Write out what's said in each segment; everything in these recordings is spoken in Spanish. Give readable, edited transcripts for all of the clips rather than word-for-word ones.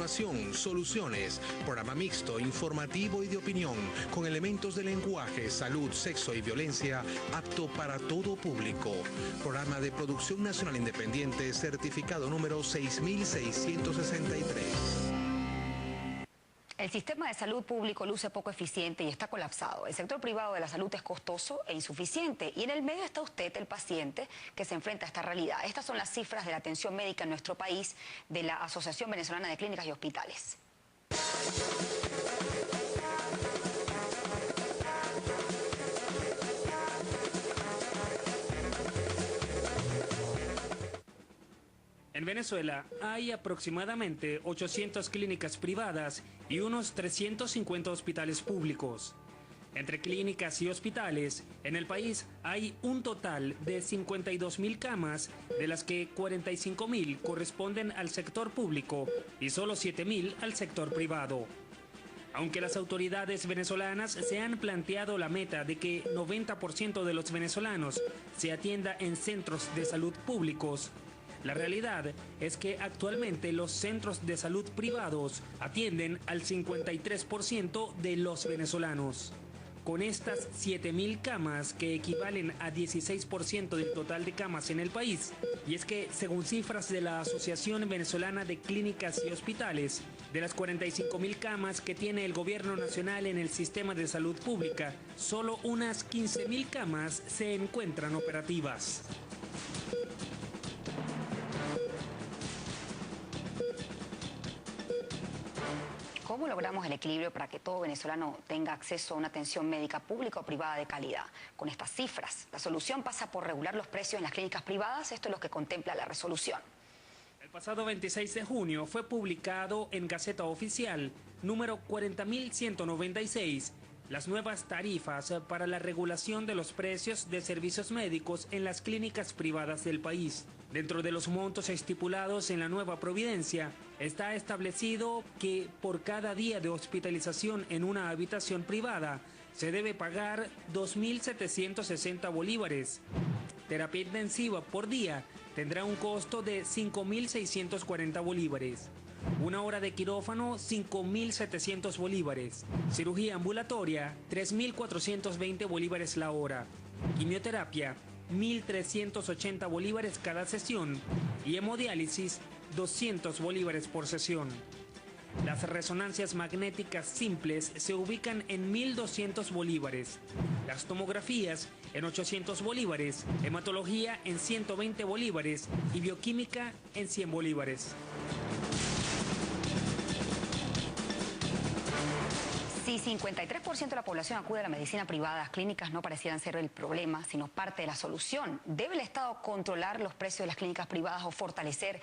continuación, Soluciones, programa mixto, informativo y de opinión, con elementos de lenguaje, salud, sexo y violencia, apto para todo público. Programa de producción nacional independiente, certificado número 6663. El sistema de salud público luce poco eficiente y está colapsado. El sector privado de la salud es costoso e insuficiente. Y en el medio está usted, el paciente, que se enfrenta a esta realidad. Estas son las cifras de la atención médica en nuestro país de la Asociación Venezolana de Clínicas y Hospitales. En Venezuela hay aproximadamente 800 clínicas privadas y unos 350 hospitales públicos. Entre clínicas y hospitales, en el país hay un total de 52.000 camas, de las que 45.000 corresponden al sector público y solo 7.000 al sector privado. Aunque las autoridades venezolanas se han planteado la meta de que 90% de los venezolanos se atienda en centros de salud públicos, la realidad es que actualmente los centros de salud privados atienden al 53% de los venezolanos. Con estas 7.000 camas, que equivalen a 16% del total de camas en el país, y es que según cifras de la Asociación Venezolana de Clínicas y Hospitales, de las 45.000 camas que tiene el gobierno nacional en el sistema de salud pública, solo unas 15.000 camas se encuentran operativas. ¿Cómo logramos el equilibrio para que todo venezolano tenga acceso a una atención médica pública o privada de calidad? Con estas cifras, la solución pasa por regular los precios en las clínicas privadas. Esto es lo que contempla la resolución. El pasado 26 de junio fue publicado en Gaceta Oficial número 40.196 las nuevas tarifas para la regulación de los precios de servicios médicos en las clínicas privadas del país. Dentro de los montos estipulados en la nueva providencia, está establecido que por cada día de hospitalización en una habitación privada se debe pagar 2.760 bolívares. Terapia intensiva por día tendrá un costo de 5.640 bolívares. Una hora de quirófano, 5.700 bolívares. Cirugía ambulatoria, 3.420 bolívares la hora. Quimioterapia, 1.380 bolívares cada sesión. Y hemodiálisis, 200 bolívares por sesión. Las resonancias magnéticas simples se ubican en 1.200 bolívares. Las tomografías en 800 bolívares. Hematología en 120 bolívares. Y bioquímica en 100 bolívares. Si 53% de la población acude a la medicina privada, las clínicas no parecieran ser el problema, sino parte de la solución. ¿Debe el Estado controlar los precios de las clínicas privadas o fortalecer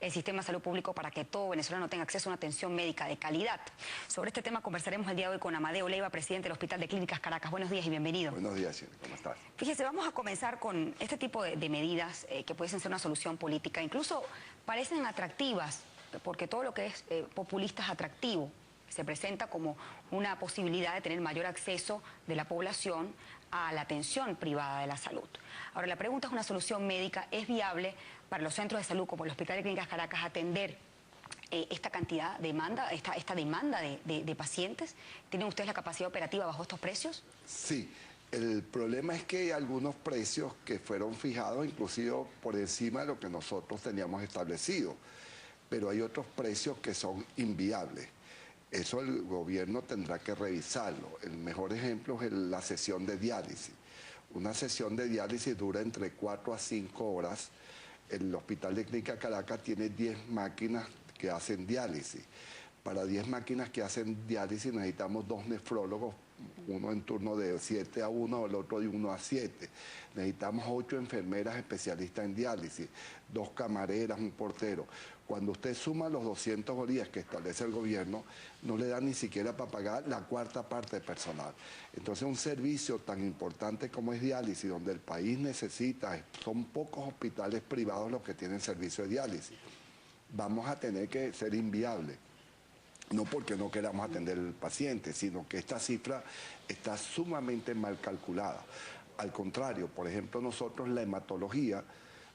el sistema de salud público para que todo venezolano tenga acceso a una atención médica de calidad? Sobre este tema conversaremos el día de hoy con Amadeo Leiva, presidente del Hospital de Clínicas Caracas. Buenos días y bienvenido. Buenos días, ¿cómo estás? Fíjese, vamos a comenzar con este tipo de medidas que pueden ser una solución política. Incluso parecen atractivas, porque todo lo que es populista es atractivo. Se presenta como una posibilidad de tener mayor acceso de la población a la atención privada de la salud. Ahora, la pregunta es: ¿una solución médica es viable para los centros de salud como el Hospital de Clínicas Caracas atender esta cantidad de demanda, esta demanda de pacientes? ¿Tienen ustedes la capacidad operativa bajo estos precios? Sí, el problema es que hay algunos precios que fueron fijados inclusive por encima de lo que nosotros teníamos establecido, pero hay otros precios que son inviables. Eso el gobierno tendrá que revisarlo. El mejor ejemplo es la sesión de diálisis. Una sesión de diálisis dura entre 4 a 5 horas. El Hospital de Clínica Caracas tiene 10 máquinas que hacen diálisis. Para 10 máquinas que hacen diálisis necesitamos 2 nefrólogos, uno en turno de 7 a 1, el otro de 1 a 7. Necesitamos 8 enfermeras especialistas en diálisis, 2 camareras, un portero. Cuando usted suma los 200 bolívares que establece el gobierno, no le da ni siquiera para pagar la cuarta parte de personal. Entonces, un servicio tan importante como es diálisis, donde el país necesita, son pocos hospitales privados los que tienen servicio de diálisis, vamos a tener que ser inviable. No porque no queramos atender al paciente, sino que esta cifra está sumamente mal calculada. Al contrario, por ejemplo, nosotros la hematología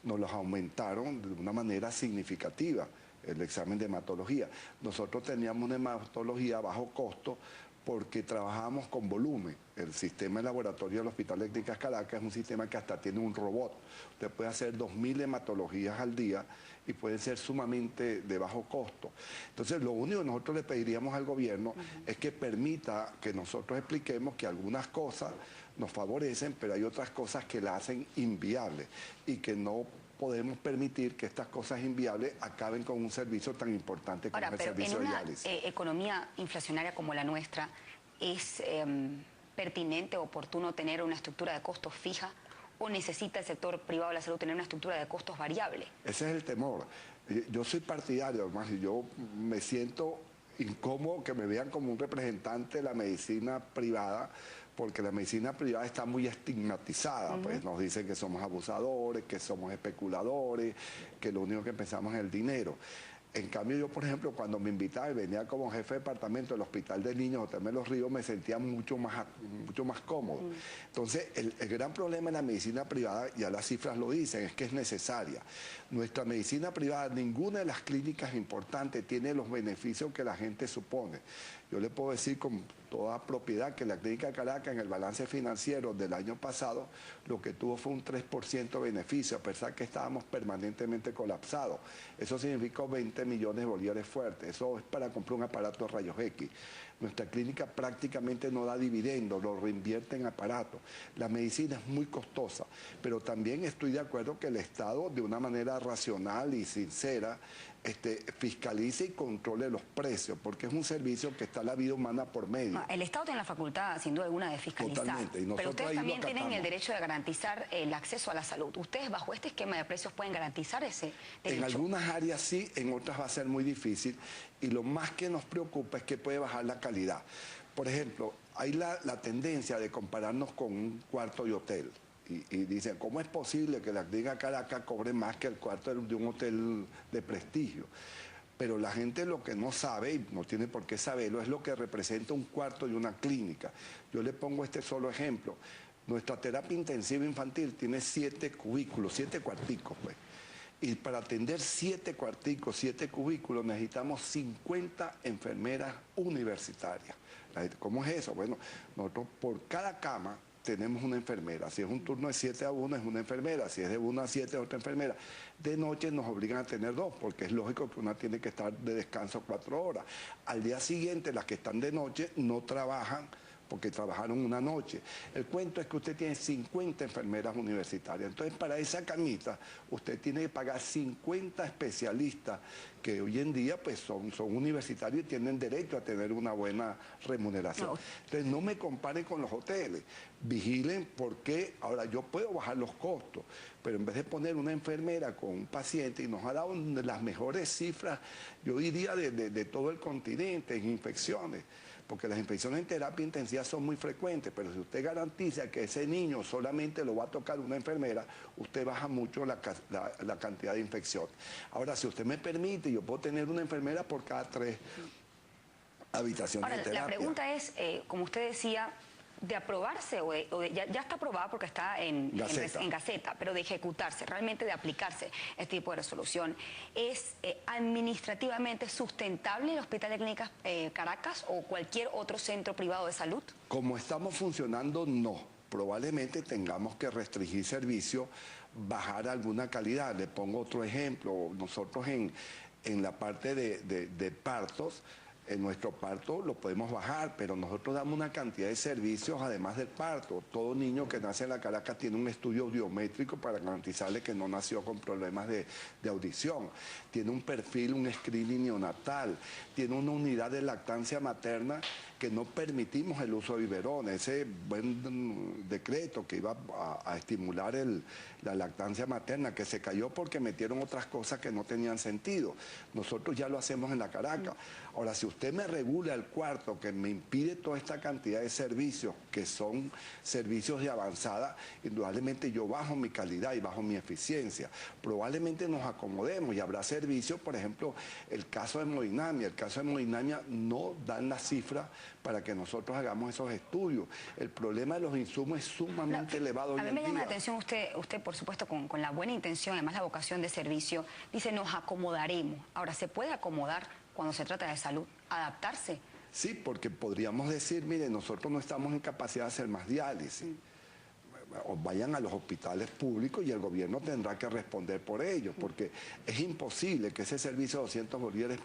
nos los aumentaron de una manera significativa. el examen de hematología. Nosotros teníamos una hematología a bajo costo porque trabajamos con volumen. El sistema de laboratorio del Hospital de Clínicas Caracas es un sistema que hasta tiene un robot. Usted puede hacer 2000 hematologías al día y pueden ser sumamente de bajo costo. Entonces, lo único que nosotros le pediríamos al gobierno es que permita que nosotros expliquemos que algunas cosas nos favorecen, pero hay otras cosas que la hacen inviable y que no podemos permitir que estas cosas inviables acaben con un servicio tan importante como el servicio de diálisis. En una economía inflacionaria como la nuestra, ¿es pertinente o oportuno tener una estructura de costos fija o necesita el sector privado de la salud tener una estructura de costos variable? Ese es el temor. Yo soy partidario, además, y yo me siento incómodo que me vean como un representante de la medicina privada, porque la medicina privada está muy estigmatizada, pues nos dicen que somos abusadores, que somos especuladores, que lo único que pensamos es el dinero. En cambio, yo, por ejemplo, cuando me invitaba y venía como jefe de departamento del Hospital de Niños Hotel de los Ríos, me sentía mucho más cómodo. Entonces, el gran problema en la medicina privada, ya las cifras lo dicen, es que es necesaria. Nuestra medicina privada, ninguna de las clínicas importantes tiene los beneficios que la gente supone. Yo le puedo decir con toda propiedad que la Clínica Caracas en el balance financiero del año pasado lo que tuvo fue un 3% de beneficio, a pesar que estábamos permanentemente colapsados. Eso significó 20 millones de bolívares fuertes. Eso es para comprar un aparato de rayos X. Nuestra clínica prácticamente no da dividendos, lo reinvierte en aparatos. La medicina es muy costosa, pero también estoy de acuerdo que el Estado, de una manera racional y sincera, fiscalice y controle los precios, porque es un servicio que está la vida humana por medio. No, el Estado tiene la facultad, sin duda alguna, de fiscalizar. Totalmente. Pero ustedes también tienen el derecho de garantizar el acceso a la salud. ¿Ustedes bajo este esquema de precios pueden garantizar ese derecho? En algunas áreas sí, en otras va a ser muy difícil. Y lo más que nos preocupa es que puede bajar la calidad. Por ejemplo, hay la tendencia de compararnos con un cuarto de hotel. Y dicen, ¿cómo es posible que la Clínica Caracas cobre más que el cuarto de un hotel de prestigio? Pero la gente lo que no sabe, y no tiene por qué saberlo, es lo que representa un cuarto de una clínica. Yo le pongo este solo ejemplo. Nuestra terapia intensiva infantil tiene 7 cubículos, 7 cuarticos, pues. Y para atender 7 cuarticos, 7 cubículos, necesitamos 50 enfermeras universitarias. ¿Cómo es eso? Bueno, nosotros por cada cama tenemos una enfermera. Si es un turno de 7 a 1 es una enfermera, si es de 1 a 7 es otra enfermera. De noche nos obligan a tener 2, porque es lógico que una tiene que estar de descanso 4 horas. Al día siguiente las que están de noche no trabajan porque trabajaron una noche. El cuento es que usted tiene 50 enfermeras universitarias. Entonces, para esa camita, usted tiene que pagar 50 especialistas que hoy en día pues son universitarios y tienen derecho a tener una buena remuneración. No. Entonces, no me comparen con los hoteles. Vigilen porque ahora yo puedo bajar los costos, pero en vez de poner una enfermera con un paciente, y nos ha dado las mejores cifras, yo diría, de todo el continente en infecciones, porque las infecciones en terapia intensiva son muy frecuentes, pero si usted garantiza que ese niño solamente lo va a tocar una enfermera, usted baja mucho la cantidad de infecciones. Ahora, si usted me permite, yo puedo tener una enfermera por cada 3 habitaciones de terapia. La pregunta es, como usted decía, de aprobarse, ya está aprobada porque está en Gaceta, pero de ejecutarse, realmente de aplicarse este tipo de resolución, ¿es administrativamente sustentable el Hospital de Clínicas Caracas o cualquier otro centro privado de salud? Como estamos funcionando, no. Probablemente tengamos que restringir servicios, bajar alguna calidad. Le pongo otro ejemplo. Nosotros en la parte de partos, en nuestro parto lo podemos bajar, pero nosotros damos una cantidad de servicios además del parto. Todo niño que nace en la Caracas tiene un estudio biométrico para garantizarle que no nació con problemas de audición. Tiene un perfil, un screening neonatal, tiene una unidad de lactancia materna que no permitimos el uso de biberón. Ese buen decreto que iba a estimular la lactancia materna, que se cayó porque metieron otras cosas que no tenían sentido. Nosotros ya lo hacemos en la Caracas. Ahora, si usted usted me regula el cuarto, que me impide toda esta cantidad de servicios, que son servicios de avanzada, indudablemente yo bajo mi calidad y bajo mi eficiencia. Probablemente nos acomodemos y habrá servicios, por ejemplo, el caso de Hemodinamia. El caso de Hemodinamia no dan las cifras para que nosotros hagamos esos estudios. El problema de los insumos es sumamente elevado hoy en día. A mí me llama la atención usted por supuesto, con la buena intención, además la vocación de servicio, dice nos acomodaremos. Ahora, ¿se puede acomodar cuando se trata de salud? ¿Adaptarse? Sí, porque podríamos decir, mire, nosotros no estamos en capacidad de hacer más diálisis. O vayan a los hospitales públicos y el gobierno tendrá que responder por ello, porque es imposible que ese servicio de 200 bolívares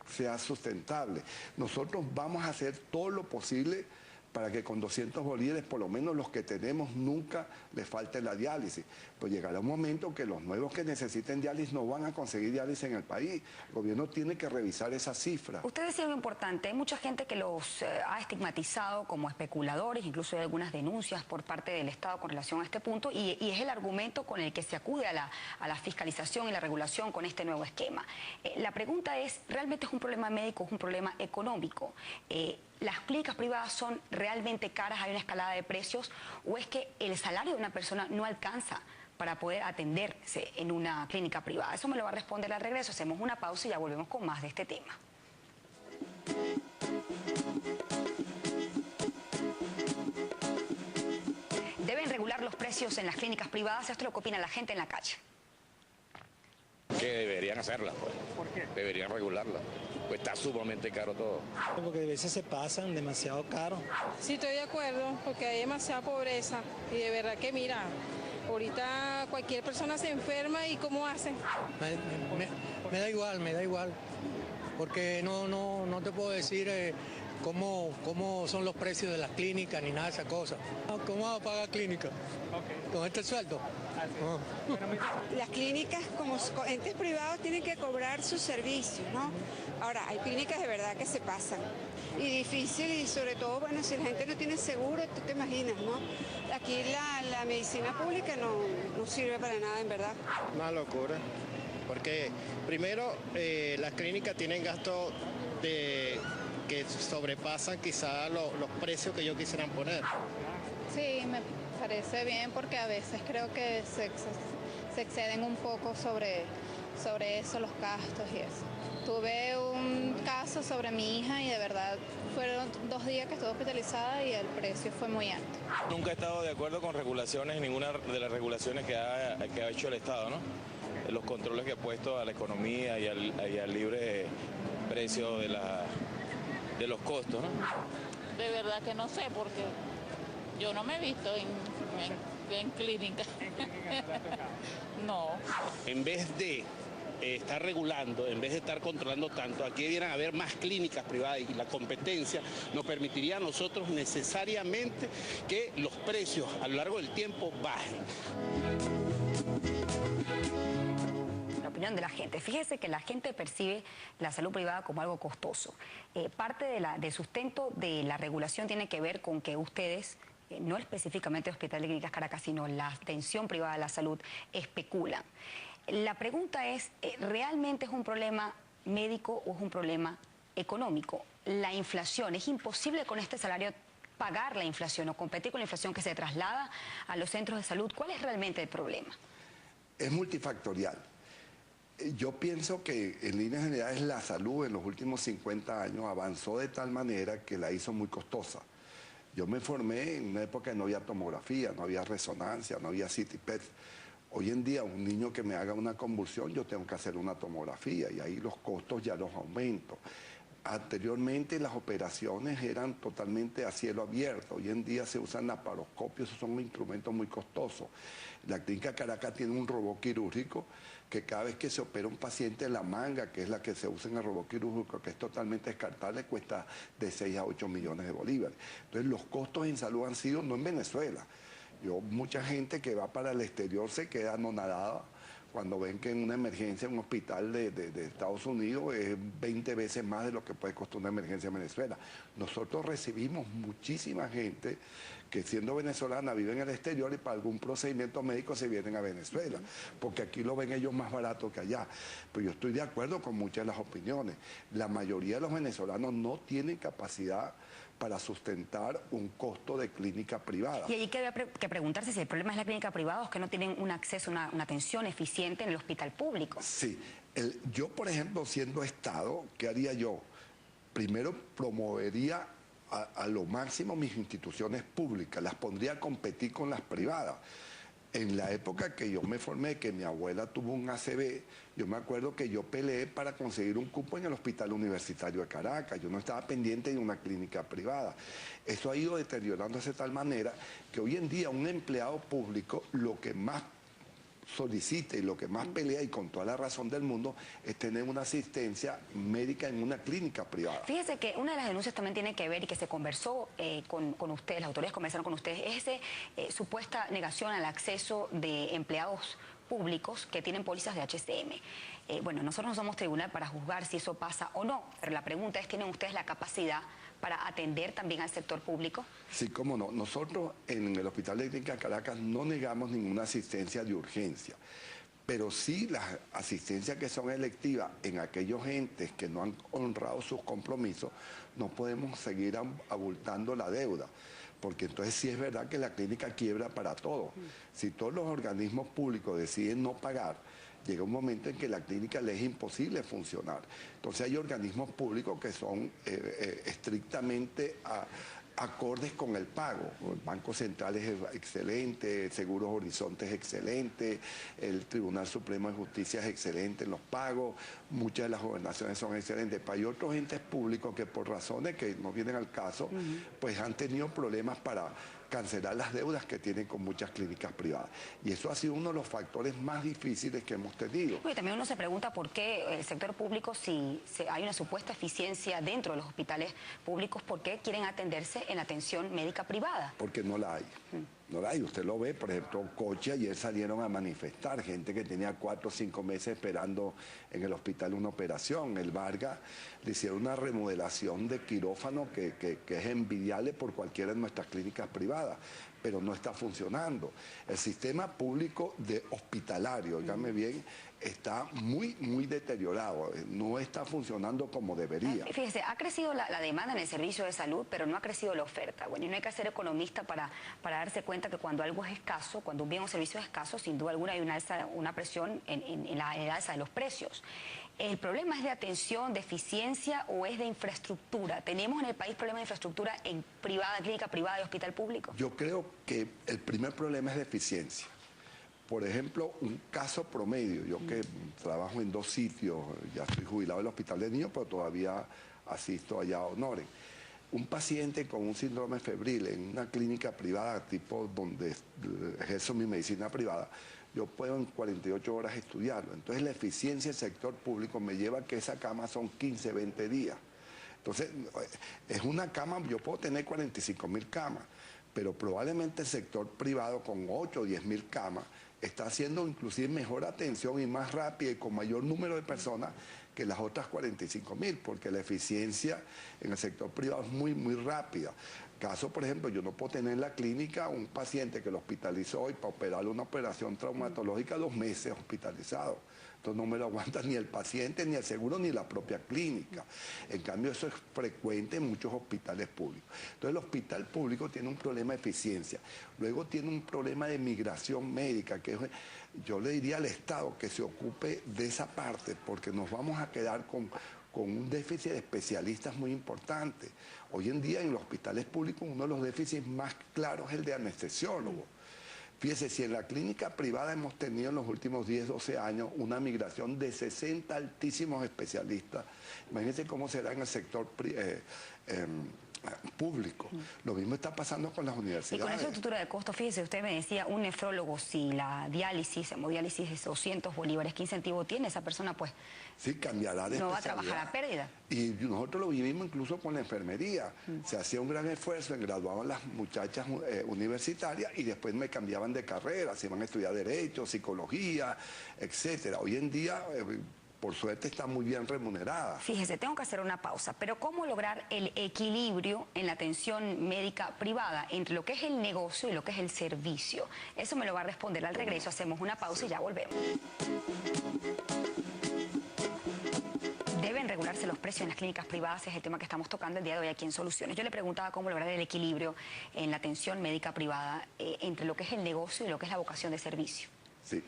sea sustentable. Nosotros vamos a hacer todo lo posible para que con 200 bolívares, por lo menos los que tenemos, nunca les falte la diálisis. Pues llegará un momento que los nuevos que necesiten diálisis no van a conseguir diálisis en el país. El gobierno tiene que revisar esa cifra. Usted decía algo importante, hay mucha gente que los ha estigmatizado como especuladores, incluso hay algunas denuncias por parte del Estado con relación a este punto, y es el argumento con el que se acude a la fiscalización y la regulación con este nuevo esquema. La pregunta es, ¿realmente es un problema médico o es un problema económico? ¿Las clínicas privadas son realmente caras, hay una escalada de precios, o es que el salario de una persona no alcanza para poder atenderse en una clínica privada? Eso me lo va a responder al regreso. Hacemos una pausa y ya volvemos con más de este tema. ¿Deben regular los precios en las clínicas privadas? Esto es lo que opina la gente en la calle. Que deberían hacerla, pues. ¿Por qué? Deberían regularla. Pues está sumamente caro todo. Porque a veces se pasan demasiado caro. Sí, estoy de acuerdo, porque hay demasiada pobreza y de verdad que mira, ahorita cualquier persona se enferma y ¿cómo hacen? Me da igual, porque no te puedo decir cómo son los precios de las clínicas ni nada de esas cosas. ¿Cómo vas a pagar clínica? ¿Con este sueldo? Las clínicas como entes privados tienen que cobrar sus servicios, ¿no? Ahora, hay clínicas de verdad que se pasan. Y difícil, y sobre todo, bueno, si la gente no tiene seguro, tú te imaginas, ¿no? Aquí la medicina pública no sirve para nada, en verdad. Una locura, porque primero las clínicas tienen gastos que sobrepasan quizá los precios que ellos quisieran poner. Sí, me parece bien porque a veces creo que se exceden un poco sobre eso, los gastos y eso. Tuve un caso sobre mi hija y de verdad fueron 2 días que estuve hospitalizada y el precio fue muy alto. Nunca he estado de acuerdo con regulaciones, ninguna de las regulaciones que ha hecho el Estado, ¿no? Los controles que ha puesto a la economía y al libre precio de los costos, ¿no? De verdad que no sé porque yo no me he visto en clínica. No. En vez de estar regulando, en vez de estar controlando tanto, aquí debieran haber más clínicas privadas y la competencia nos permitiría a nosotros necesariamente que los precios a lo largo del tiempo bajen. La opinión de la gente. Fíjese que la gente percibe la salud privada como algo costoso. Parte del sustento de la regulación tiene que ver con que ustedes, no específicamente Hospital de Clínicas Caracas, sino la atención privada de la salud, especulan. La pregunta es, ¿realmente es un problema médico o es un problema económico? La inflación, ¿es imposible con este salario pagar la inflación o competir con la inflación que se traslada a los centros de salud? ¿Cuál es realmente el problema? Es multifactorial. Yo pienso que en líneas generales la salud en los últimos 50 años avanzó de tal manera que la hizo muy costosa. Yo me formé en una época que no había tomografía, no había resonancia, no había CT PET. Hoy en día un niño que me haga una convulsión yo tengo que hacer una tomografía y ahí los costos ya los aumento. Anteriormente las operaciones eran totalmente a cielo abierto, hoy en día se usan laparoscopios, esos son instrumentos muy costosos. La clínica Caracas tiene un robot quirúrgico que cada vez que se opera un paciente en la manga, que es la que se usa en el robot quirúrgico, que es totalmente descartable, cuesta de 6 a 8 millones de bolívares. Entonces los costos en salud han sido, no en Venezuela, mucha gente que va para el exterior se queda anonadada cuando ven que en una emergencia en un hospital de Estados Unidos es 20 veces más de lo que puede costar una emergencia en Venezuela. Nosotros recibimos muchísima gente que siendo venezolana vive en el exterior y para algún procedimiento médico se vienen a Venezuela, porque aquí lo ven ellos más barato que allá. Pero yo estoy de acuerdo con muchas de las opiniones. La mayoría de los venezolanos no tienen capacidad para sustentar un costo de clínica privada. Y ahí que preguntarse si el problema es la clínica privada o es que no tienen un acceso, una atención eficiente en el hospital público. Sí. Yo, por ejemplo, siendo Estado, ¿qué haría yo? Primero promovería a lo máximo mis instituciones públicas, las pondría a competir con las privadas. En la época que yo me formé, que mi abuela tuvo un ACV, yo me acuerdo que yo peleé para conseguir un cupo en el Hospital Universitario de Caracas. Yo no estaba pendiente de una clínica privada. Eso ha ido deteriorándose de tal manera que hoy en día un empleado público lo que más solicita y lo que más pelea, y con toda la razón del mundo, es tener una asistencia médica en una clínica privada. Fíjese que una de las denuncias también tiene que ver, y que se conversó con ustedes, las autoridades conversaron con ustedes, es esa supuesta negación al acceso de empleados públicos que tienen pólizas de HCM. Bueno, nosotros no somos tribunal para juzgar si eso pasa o no, pero la pregunta es, ¿tienen ustedes la capacidad para atender también al sector público? Sí, cómo no. Nosotros en el Hospital de Clínica Caracas no negamos ninguna asistencia de urgencia, pero sí las asistencias que son electivas en aquellos entes que no han honrado sus compromisos, no podemos seguir abultando la deuda, porque entonces sí es verdad que la clínica quiebra para todos. Si todos los organismos públicos deciden no pagar, llega un momento en que la clínica les es imposible funcionar. Entonces hay organismos públicos que son estrictamente acordes con el pago. El Banco Central es excelente, Seguros Horizonte es excelente, el Tribunal Supremo de Justicia es excelente en los pagos, muchas de las gobernaciones son excelentes. Pero hay otros entes públicos que por razones que no vienen al caso, pues han tenido problemas para cancelar las deudas que tienen con muchas clínicas privadas. Y eso ha sido uno de los factores más difíciles que hemos tenido. Y también uno se pregunta por qué el sector público, si hay una supuesta eficiencia dentro de los hospitales públicos, ¿por qué quieren atenderse en atención médica privada? Porque no la hay. No la hay. Usted lo ve, por ejemplo, Coche ayer salieron a manifestar, gente que tenía 4 o 5 meses esperando en el hospital una operación. El Vargas le hicieron una remodelación de quirófano que es envidiable por cualquiera de nuestras clínicas privadas, pero no está funcionando. El sistema público de hospitalario, dígame bien, está muy deteriorado, no está funcionando como debería. Fíjese, ha crecido la demanda en el servicio de salud, pero no ha crecido la oferta. Bueno, y no hay que ser economista para darse cuenta que cuando algo es escaso, cuando un bien o servicio es escaso, sin duda alguna hay una presión en la alza de los precios. ¿El problema es de atención, de eficiencia o es de infraestructura? ¿Tenemos en el país problemas de infraestructura en clínica privada y hospital público? Yo creo que el primer problema es de eficiencia. Por ejemplo, un caso promedio, yo que trabajo en 2 sitios, ya estoy jubilado del Hospital de Niños, pero todavía asisto allá a Honores. Un paciente con un síndrome febril en una clínica privada, tipo donde ejerzo mi medicina privada, yo puedo en 48 horas estudiarlo. Entonces la eficiencia del sector público me lleva a que esa cama son 15, 20 días. Entonces, es una cama, yo puedo tener 45.000 camas, pero probablemente el sector privado con 8 o 10.000 camas está haciendo inclusive mejor atención y más rápida y con mayor número de personas que las otras 45.000, porque la eficiencia en el sector privado es muy rápida. Caso, por ejemplo, yo no puedo tener en la clínica un paciente que lo hospitalizó hoy para operarle una operación traumatológica 2 meses hospitalizado. Entonces no me lo aguanta ni el paciente, ni el seguro, ni la propia clínica. En cambio, eso es frecuente en muchos hospitales públicos. Entonces el hospital público tiene un problema de eficiencia. Luego tiene un problema de migración médica, que yo le diría al Estado que se ocupe de esa parte, porque nos vamos a quedar con un déficit de especialistas muy importante. Hoy en día en los hospitales públicos uno de los déficits más claros es el de anestesiólogos. Fíjese, si en la clínica privada hemos tenido en los últimos 10, 12 años una migración de 60 altísimos especialistas, imagínense cómo será en el sector público. Lo mismo está pasando con las universidades. Y con esa estructura de costo, fíjese, usted me decía, un nefrólogo, si la diálisis, hemodiálisis es 200 bolívares, ¿qué incentivo tiene esa persona? Pues sí, cambiará de no va a trabajar a pérdida. Y nosotros lo vivimos incluso con la enfermería. Se hacía un gran esfuerzo en graduar a las muchachas universitarias y después me cambiaban de carrera, se iban a estudiar Derecho, Psicología, etcétera. Hoy en día, por suerte, está muy bien remunerada. Fíjese, tengo que hacer una pausa, pero ¿cómo lograr el equilibrio en la atención médica privada entre lo que es el negocio y lo que es el servicio? Eso me lo va a responder al regreso. Hacemos una pausa y ya volvemos. ¿Deben regularse los precios en las clínicas privadas? Es el tema que estamos tocando el día de hoy aquí en Soluciones. Yo le preguntaba cómo lograr el equilibrio en la atención médica privada entre lo que es el negocio y lo que es la vocación de servicio. Sí,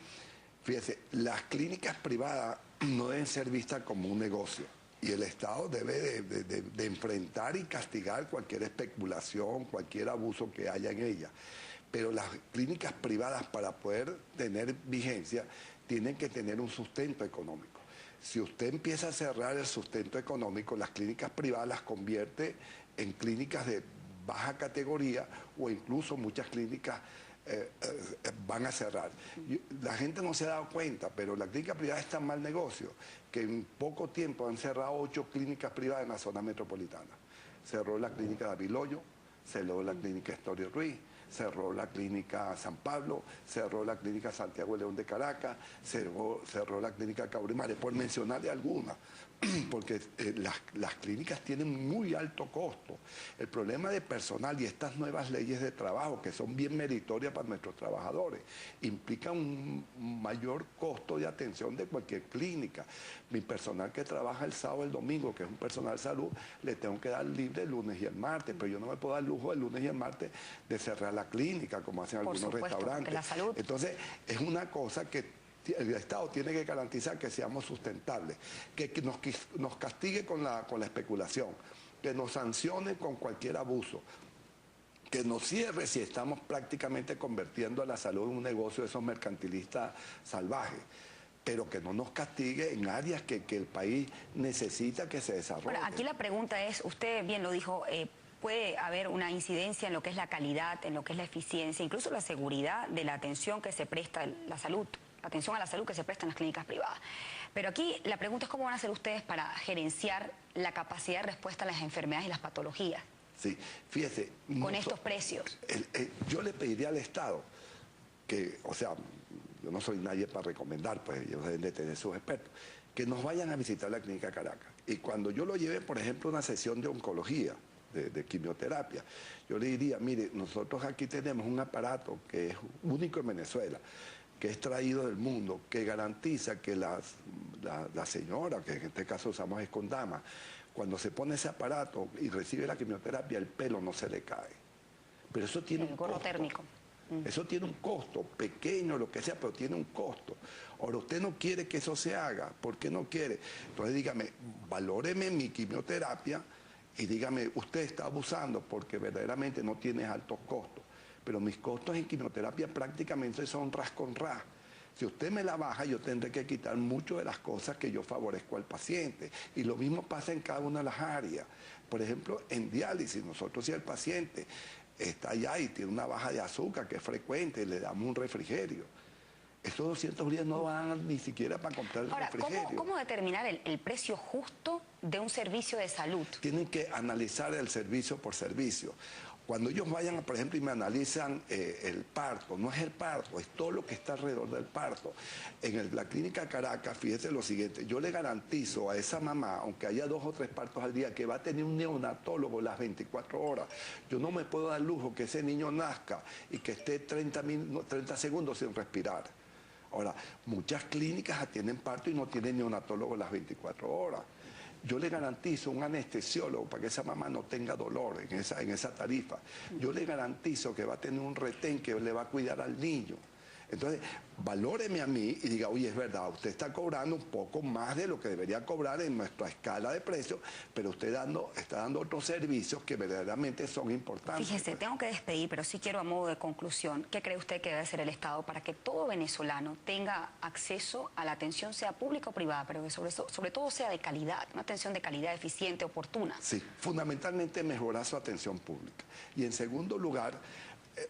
fíjese, las clínicas privadas no deben ser vistas como un negocio y el Estado debe de enfrentar y castigar cualquier especulación, cualquier abuso que haya en ella. Pero las clínicas privadas, para poder tener vigencia, tienen que tener un sustento económico. Si usted empieza a cerrar el sustento económico, las clínicas privadas las convierte en clínicas de baja categoría o incluso muchas clínicas van a cerrar. La gente no se ha dado cuenta, pero la clínica privada es tan mal negocio que en poco tiempo han cerrado 8 clínicas privadas en la zona metropolitana. Cerró la clínica David Loyo, cerró la clínica Estorio Ruiz, cerró la clínica San Pablo, cerró la clínica Santiago León de Caracas, cerró la clínica Caurimare, por mencionarle algunas, porque las clínicas tienen muy alto costo. El problema de personal y estas nuevas leyes de trabajo, que son bien meritorias para nuestros trabajadores, implican un mayor costo de atención de cualquier clínica. Mi personal que trabaja el sábado y el domingo, que es un personal de salud, le tengo que dar libre el lunes y el martes, pero yo no me puedo dar el lujo el lunes y el martes de cerrar la clínica, como hacen algunos restaurantes. La salud. Entonces, es una cosa que el Estado tiene que garantizar que seamos sustentables, que nos castigue con la especulación, que nos sancione con cualquier abuso, que nos cierre si estamos prácticamente convirtiendo a la salud en un negocio de esos mercantilistas salvajes, pero que no nos castigue en áreas que el país necesita que se desarrolle. Bueno, aquí la pregunta es, usted bien lo dijo, puede haber una incidencia en lo que es la calidad, en lo que es la eficiencia, incluso la seguridad de la atención que se presta, la salud, la atención a la salud que se presta en las clínicas privadas. Pero aquí la pregunta es cómo van a hacer ustedes para gerenciar la capacidad de respuesta a las enfermedades y las patologías. Sí, fíjese. Con estos precios. Yo le pediría al Estado que, o sea, yo no soy nadie para recomendar, pues ellos deben de tener sus expertos, que nos vayan a visitar la clínica Caracas. Y cuando yo lo lleve, por ejemplo, a una sesión de oncología, de quimioterapia, yo le diría, mire, nosotros aquí tenemos un aparato que es único en Venezuela, que es traído del mundo, que garantiza que la señora, que en este caso usamos escondama, cuando se pone ese aparato y recibe la quimioterapia, el pelo no se le cae. Pero eso tiene un costo. Térmico. Eso tiene un costo, pequeño, lo que sea, pero tiene un costo. Ahora, usted no quiere que eso se haga. ¿Por qué no quiere? Entonces dígame, valóreme mi quimioterapia y dígame, usted está abusando porque verdaderamente no tiene altos costos. Pero mis costos en quimioterapia prácticamente son ras con ras. Si usted me la baja, yo tendré que quitar mucho de las cosas que yo favorezco al paciente. Y lo mismo pasa en cada una de las áreas. Por ejemplo, en diálisis, nosotros si el paciente está allá y tiene una baja de azúcar que es frecuente, le damos un refrigerio. Esos 200 días no van ni siquiera para comprar el refrigerio. ¿Cómo determinar el precio justo de un servicio de salud? Tienen que analizar el servicio por servicio. Cuando ellos vayan, por ejemplo, y me analizan el parto, no es el parto, es todo lo que está alrededor del parto. En la clínica Caracas, fíjese lo siguiente, yo le garantizo a esa mamá, aunque haya 2 o 3 partos al día, que va a tener un neonatólogo las 24 horas. Yo no me puedo dar lujo que ese niño nazca y que esté 30 segundos sin respirar. Ahora, muchas clínicas atienden parto y no tienen neonatólogo las 24 horas. Yo le garantizo un anestesiólogo para que esa mamá no tenga dolor en esa tarifa. Yo le garantizo que va a tener un retén que le va a cuidar al niño. Entonces, valóreme a mí y diga, oye, es verdad, usted está cobrando un poco más de lo que debería cobrar en nuestra escala de precios, pero usted está dando otros servicios que verdaderamente son importantes. Fíjese, tengo que despedir, pero sí quiero a modo de conclusión, ¿qué cree usted que debe hacer el Estado para que todo venezolano tenga acceso a la atención, sea pública o privada, pero que sobre todo sea de calidad, una atención de calidad eficiente, oportuna? Sí, fundamentalmente mejorar su atención pública. Y en segundo lugar,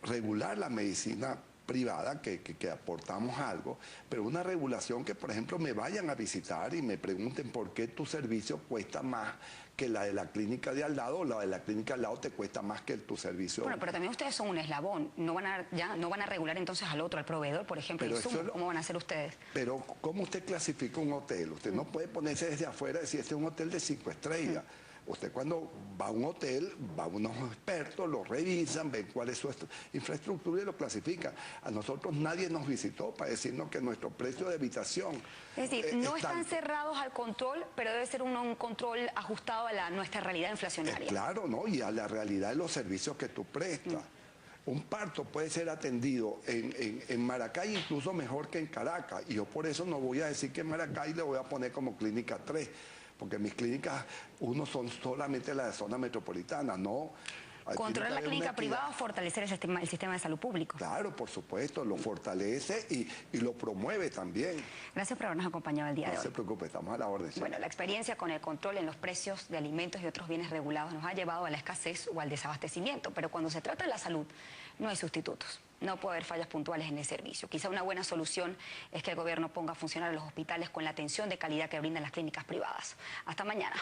regular la medicina privada, que aportamos algo, pero una regulación que, por ejemplo, me vayan a visitar y me pregunten por qué tu servicio cuesta más que la de la clínica de al lado, o la de la clínica al lado te cuesta más que tu servicio. Bueno, pero también ustedes son un eslabón, no van a regular entonces al otro, al proveedor, por ejemplo, ¿cómo van a hacer ustedes? Pero, ¿cómo usted clasifica un hotel? Usted no puede ponerse desde afuera y decir, este es un hotel de 5 estrellas. Usted cuando va a un hotel, va a unos expertos, lo revisan, ven cuál es su infraestructura y lo clasifican. A nosotros nadie nos visitó para decirnos que nuestro precio de habitación... Es decir, no están cerrados al control, pero debe ser un control ajustado a nuestra realidad inflacionaria. Claro, ¿no? Y a la realidad de los servicios que tú prestas. Un parto puede ser atendido en Maracay incluso mejor que en Caracas. Y yo por eso no voy a decir que en Maracay le voy a poner como clínica 3. Porque mis clínicas, uno son solamente las de zona metropolitana, ¿no? Controlar la clínica privada o fortalecer el sistema de salud público. Claro, por supuesto, lo fortalece y lo promueve también. Gracias por habernos acompañado el día de hoy. No se preocupe, estamos a la orden. Bueno, la experiencia con el control en los precios de alimentos y otros bienes regulados nos ha llevado a la escasez o al desabastecimiento, pero cuando se trata de la salud, no hay sustitutos. No puede haber fallas puntuales en el servicio. Quizá una buena solución es que el gobierno ponga a funcionar los hospitales con la atención de calidad que brindan las clínicas privadas. Hasta mañana.